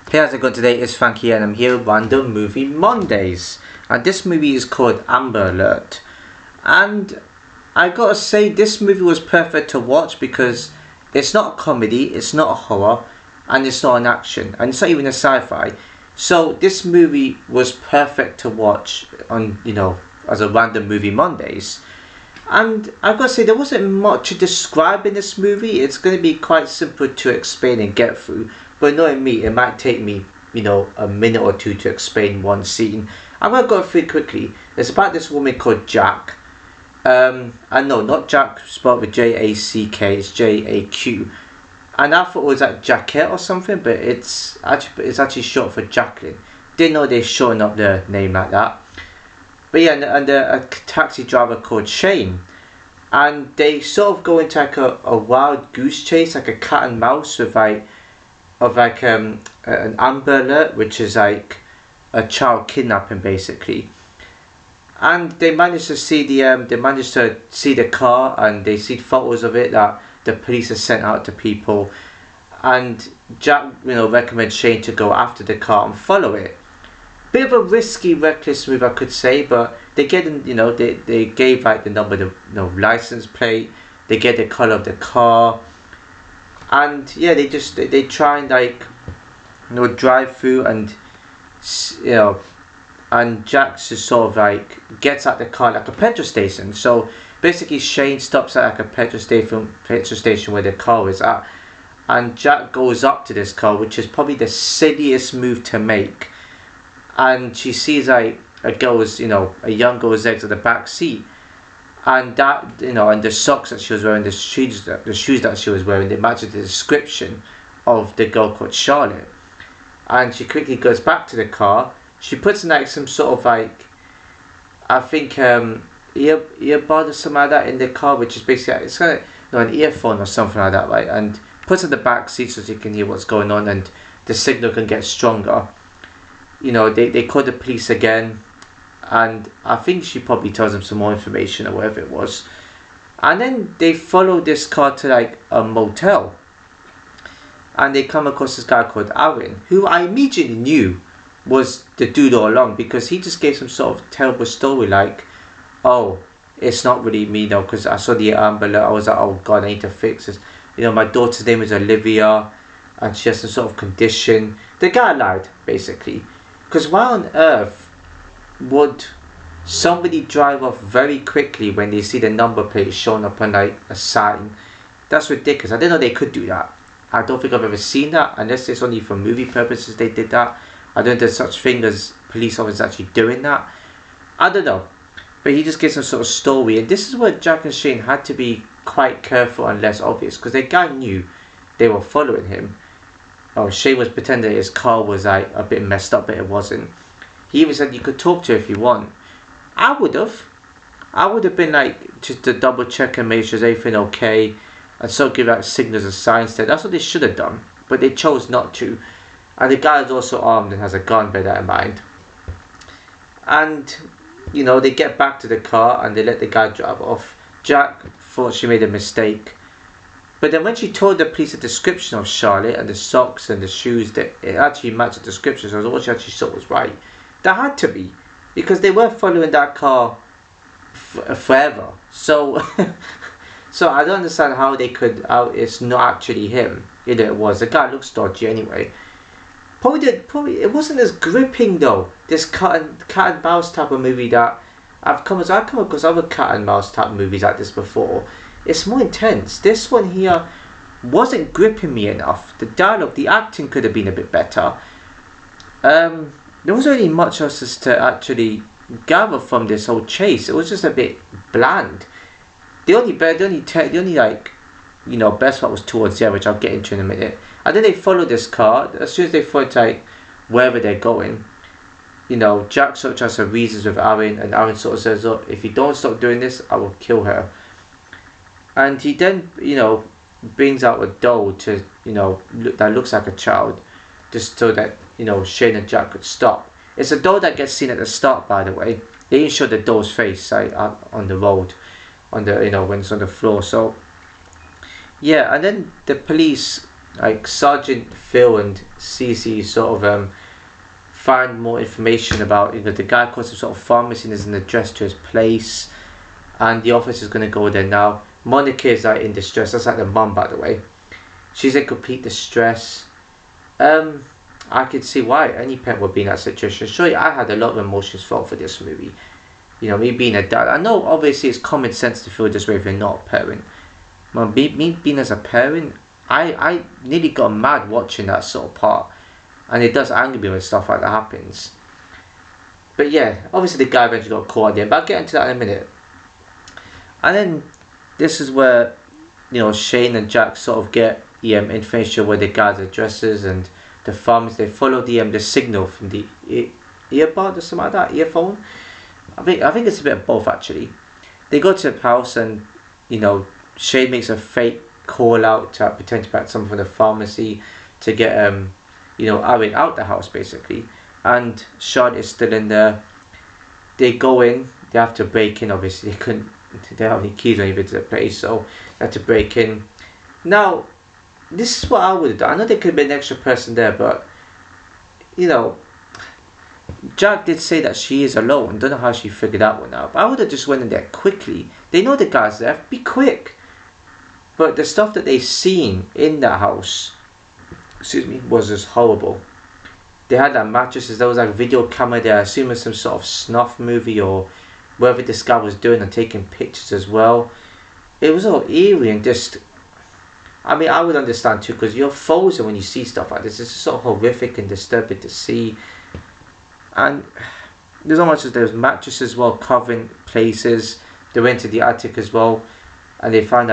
Hey, how's it going today? It's Frankie and I'm here with Random Movie Mondays. And this movie is called Amber Alert. And I gotta say, this movie was perfect to watch because it's not a comedy, it's not a horror, and it's not an action, and it's not even a sci-fi. So this movie was perfect to watch on, as a Random Movie Mondays. And I've got to say, there wasn't much to describe in this movie. It's going to be quite simple to explain and get through. But knowing me, it might take me, a minute or two to explain one scene. I'm going to go through it quickly. It's about this woman called Jack. And no, not Jack spelled with J-A-C-K, it's J-A-Q. And I thought it was like Jacket or something, but it's actually short for Jacqueline. Didn't know they're shorting up the name like that. But yeah, and a taxi driver called Shane, and they sort of go into like a wild goose chase, like a cat and mouse with an Amber Alert, which is like a child kidnapping basically. And they managed to see the car, and they see photos of it that the police have sent out to people. And Jack, recommends Shane to go after the car and follow it. Bit of a risky, reckless move, I could say, but they get in, they gave like the number, the license plate, they get the color of the car, and yeah, they try and drive through, and and Jax just sort of like gets out the car like a petrol station. So basically, Shane stops at like a petrol station where the car was at, and Jack goes up to this car, which is probably the silliest move to make. And she sees like a young girl's eggs at the back seat, and that and the socks that she was wearing, the shoes that she was wearing, they matched the description of the girl called Charlotte. And she quickly goes back to the car. She puts in like some sort of like, I think earbud or something like that in the car, which is basically it's kind of an earphone or something like that, right? And puts in the back seat so she can hear what's going on and the signal can get stronger. They call the police again, and I think she probably tells them some more information or whatever it was. And then they follow this car to like a motel, and they come across this guy called Aaron, who I immediately knew was the dude all along, because he just gave some sort of terrible story like, oh, it's not really me though, because I saw the Amber Alert, I was like, oh god, I need to fix this. My daughter's name is Olivia, and she has some sort of condition. The guy lied, basically. Because why on earth would somebody drive off very quickly when they see the number plate showing up on like a sign? That's ridiculous. I didn't know they could do that. I don't think I've ever seen that, unless it's only for movie purposes they did that. I don't know if there's such thing as police officers actually doing that. I don't know. But he just gives some sort of story, and this is where Jack and Shane had to be quite careful and less obvious, because the guy knew they were following him. Oh, Shane was pretending his car was like a bit messed up, but it wasn't. He even said you could talk to her if you want. I would have been like, just to double check and make sure everything okay, and so give out signals and signs there. That's what they should have done, but they chose not to. And the guy is also armed and has a gun, bear that in mind. And they get back to the car and they let the guy drive off. Jack thought she made a mistake. But then when she told the police the description of Charlotte and the socks and the shoes, that it actually matched the description, so what she actually saw was right. That had to be, because they were following that car forever. So, so I don't understand how they could. How it's not actually him. It was. The guy looks dodgy anyway. Probably it wasn't as gripping though. This cat and mouse type of movie that I've come across other cat and mouse type movies like this before. It's more intense. This one here wasn't gripping me enough. The dialogue, the acting could have been a bit better. There wasn't really much else to actually gather from this whole chase. It was just a bit bland. The only best part was towards the end, which I'll get into in a minute. And then they follow this car. As soon as they follow like wherever they're going, Jack sort of tries to have reasons with Aaron, and Aaron sort of says, look, if you don't stop doing this, I will kill her. And he then, brings out a doll to, that looks like a child, just so that, Shane and Jack could stop. It's a doll that gets seen at the start, by the way. They didn't show the doll's face on the road, when it's on the floor. So, yeah, and then the police, like Sergeant Phil and Cece sort of find more information about, the guy calls some sort of pharmacy and there's an address to his place, and the officer's going to go there now. Monica is like in distress. That's like the mum, by the way. She's in complete distress. I could see why any parent would be in that situation. Surely I had a lot of emotions felt for this movie. Me being a dad, I know obviously it's common sense to feel this way if you're not a parent. But me being as a parent, I nearly got mad watching that sort of part. And it does anger me when stuff like that happens. But yeah, obviously the guy eventually got caught at the end, but I'll get into that in a minute. And then this is where, Shane and Jack sort of get information where the guy's addresses and the farms. They follow the signal from the earbud or something like that, earphone. I think it's a bit of both actually. They go to the house and Shane makes a fake call out to pretend to back someone from the pharmacy to get Aaron out the house basically. And Charlotte is still in there. They go in. They have to break in. Obviously, they don't have any keys or anything to the place, so they have to break in. Now, this is what I would have done. I know there could be an extra person there, but Jack did say that she is alone. Don't know how she figured that one out. But I would have just went in there quickly. They know the guy's there. Be quick. But the stuff that they seen in that house, was just horrible. They had that mattresses. There was like a video camera there. I assume it's some sort of snuff movie or whatever this guy was doing and taking pictures as well. It was all eerie and just. I mean, I would understand too because you're frozen when you see stuff like this. It's just sort of horrific and disturbing to see. And there's not much as there's mattresses as well covering places. They went to the attic as well, and they found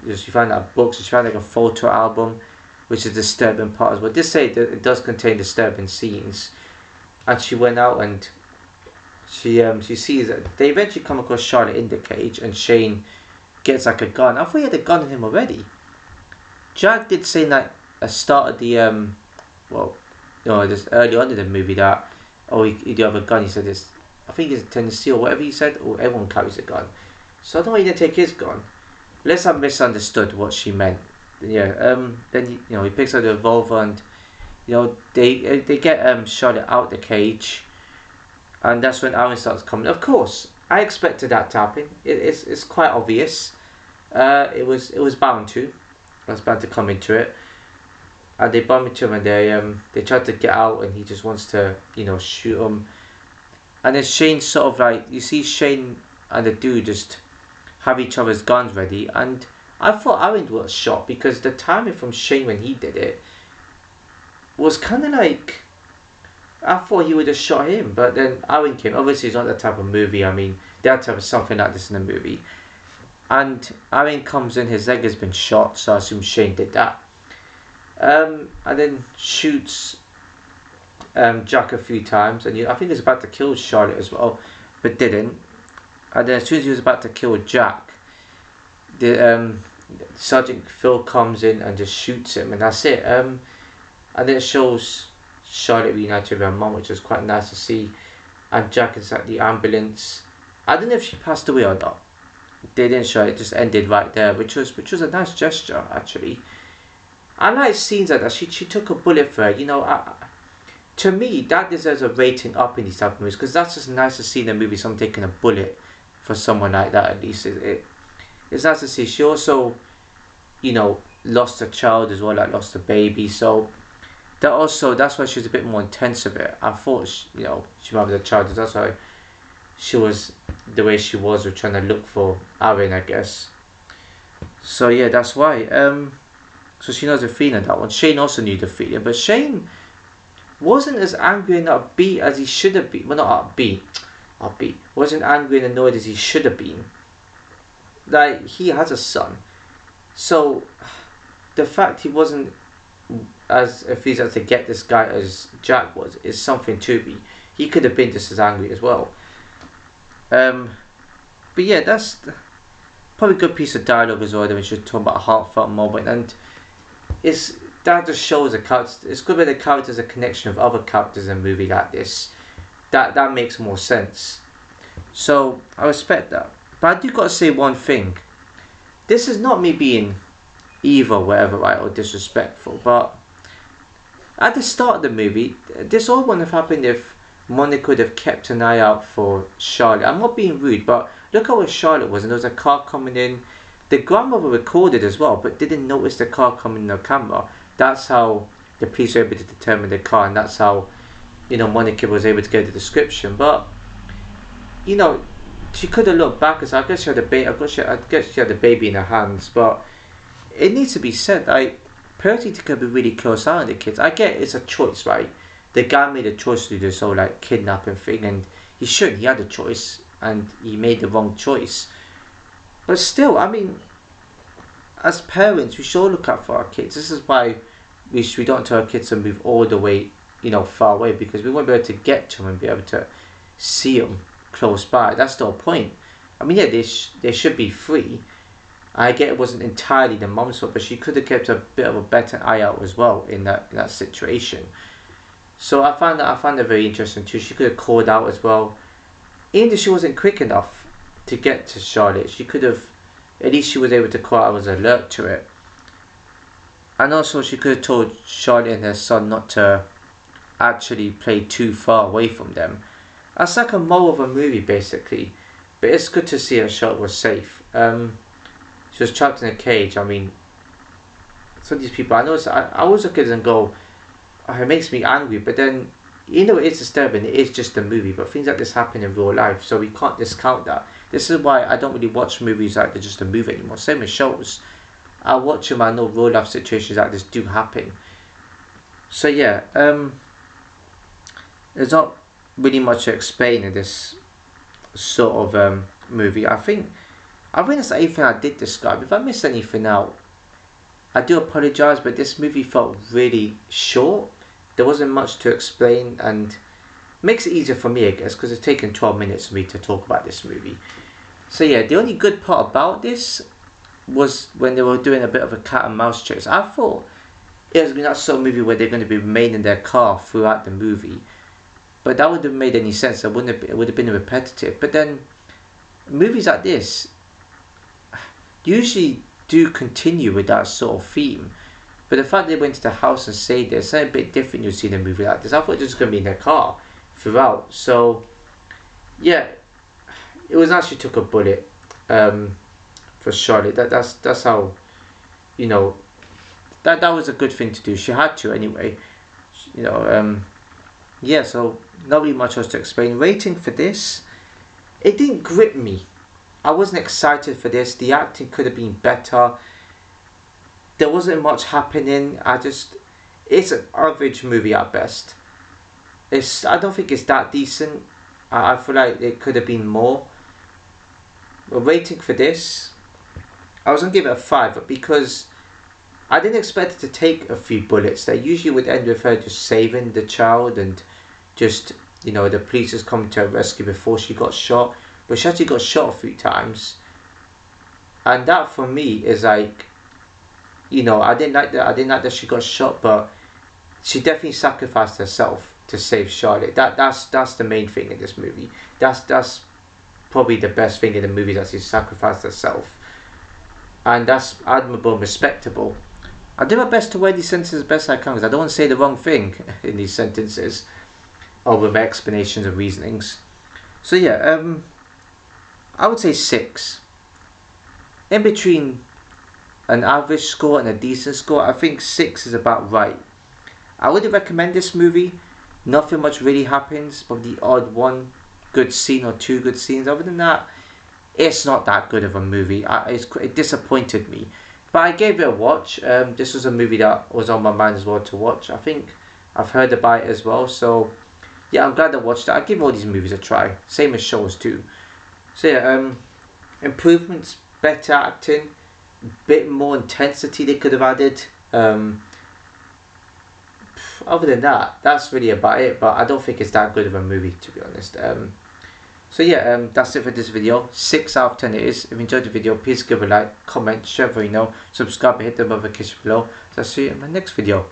she found out books. She found like a photo album, which is a disturbing part as well. They say that it does contain disturbing scenes, and she went out and she sees that they eventually come across Charlotte in the cage, and Shane gets like a gun. I thought he had a gun on him already. Jack did say that at the start of the just early on in the movie that he do have a gun. He said this. I think it's Tennessee or whatever he said. Or everyone carries a gun. So I don't know why he didn't take his gun. Unless I misunderstood what she meant. Yeah. Then he picks up the revolver and they get Charlotte out the cage, and that's when Aaron starts coming. Of course, I expected that to happen. It's quite obvious. It was bound to. I was bound to come into it. And they bump into him and they try to get out and he just wants to shoot him. And then Shane sort of like, you see Shane and the dude just have each other's guns ready, and I thought Aaron was shot because the timing from Shane when he did it was kind of like, I thought he would have shot him, but then Aaron came. Obviously it's not that type of movie. I mean, they had to have something like this in the movie. And Aaron comes in, his leg has been shot, so I assume Shane did that. And then shoots Jack a few times, and I think he was about to kill Charlotte as well, but didn't. And then as soon as he was about to kill Jack, the Sergeant Phil comes in and just shoots him, and that's it. And then it shows Charlotte reunited with her mum, which was quite nice to see. And Jack is at the ambulance. I don't know if she passed away or not. They didn't show it; just ended right there, which was a nice gesture actually. I like scenes like that. She took a bullet for her. To me, that deserves a rating up in these type of movies because that's just nice to see in a movie someone taking a bullet for someone like that. At least it's nice to see. She also, lost a child as well, like lost a baby. So that's why she was a bit more intense of it. I thought she might have a child. That's why she was the way she was, with trying to look for Aaron, I guess. So yeah, that's why. So she knows the feeling, that one. Shane also knew the feeling, but Shane wasn't as angry and upbeat as he should have been. Well, not upbeat. Wasn't angry and annoyed as he should have been. Like, he has a son. So, the fact he wasn't as enthusiastic to get this guy as Jack was is something to me. He could have been just as angry as well. But yeah, that's probably a good piece of dialogue as well. When she's talking about a heartfelt moment, and that just shows the characters. It's good when the characters a connection of other characters in a movie like this. That makes more sense. So I respect that. But I do gotta say one thing. This is not me being evil, whatever, right, or disrespectful. But at the start of the movie, this all wouldn't have happened if Monica would have kept an eye out for Charlotte. I'm not being rude, but look how Charlotte was, and there was a car coming in. The grandmother recorded as well, but didn't notice the car coming in on camera. That's how the police were able to determine the car, and that's how, you know, Monica was able to get the description. But, you know, she could have looked back and said, I guess she had the baby in her hands. But it needs to be said, like, parents could be really close eye on the kids. I get it's a choice, right? The guy made a choice to do this whole like kidnapping thing, and he shouldn't. He had a choice, and he made the wrong choice. But still, I mean, as parents, we should look out for our kids. This is why we don't tell our kids to move all the way, you know, far away, because we won't be able to get to them and be able to see them close by. That's the whole point. I mean, yeah, they should be free. I get it wasn't entirely the mom's fault, but she could have kept a bit of a better eye out as well in that situation. So I found that very interesting too. She could have called out as well. Even if she wasn't quick enough to get to Charlotte, she could have, at least she was able to call out, was alert to it. And also she could have told Charlotte and her son not to actually play too far away from them. That's like a moral of a movie basically. But it's good to see her Charlotte was safe. She was trapped in a cage. I mean, some of these people, I always look at it and go, oh, it makes me angry, but then, you know, it's disturbing, it is just a movie, but things like this happen in real life, so we can't discount that. This is why I don't really watch movies like they're just a movie anymore. Same with shows. I watch them, I know real life situations like this do happen. So yeah, there's not really much to explain in this sort of movie. I think that's everything I did describe. If I missed anything out, I do apologise, but this movie felt really short. There wasn't much to explain, and makes it easier for me, I guess, because it's taken 12 minutes for me to talk about this movie. So yeah, the only good part about this was when they were doing a bit of a cat and mouse chase. I thought it was that sort of movie where they're going to be remain in their car throughout the movie, but that wouldn't have made any sense. It would have been repetitive. But then movies like this usually do continue with that sort of theme, but the fact they went to the house and stayed there, it's a bit different. You see in a movie like this. I thought it was just going to be in their car throughout. So yeah, it was nice she took a bullet for Charlotte. That's how, you know, that was a good thing to do. She had to anyway, you know. Yeah, so not really much else to explain. Rating for this, it didn't grip me. I wasn't excited for this. The acting could have been better. There wasn't much happening. It's an average movie at best. I don't think it's that decent. I feel like it could have been more. The rating for this, I was going to give it a 5, but because I didn't expect it to take a few bullets. They usually would end with her just saving the child and just, you know, the police just come to her rescue before she got shot. But she actually got shot a few times, and that for me is like, you know, I didn't like that she got shot, but she definitely sacrificed herself to save Charlotte. That's the main thing in this movie. That's probably the best thing in the movie, that she sacrificed herself, and that's admirable and respectable. I do my best to word these sentences as best I can, because I don't want to say the wrong thing in these sentences or with my explanations and reasonings. So yeah, I would say 6. In between an average score and a decent score, I think 6 is about right. I would recommend this movie. Nothing much really happens, but the odd one good scene or 2 good scenes. Other than that, it's not that good of a movie. It disappointed me, but I gave it a watch. This was a movie that was on my mind as well to watch. I think I've heard about it as well, so yeah, I'm glad I watched it. I give all these movies a try, same as shows too. So yeah, improvements, better acting, bit more intensity they could have added. Other than that, that's really about it, but I don't think it's that good of a movie, to be honest. So yeah, that's it for this video. 6 out of 10 it is. If you enjoyed the video, please give a like, comment, share, subscribe, and hit the notification below. So I'll see you in my next video.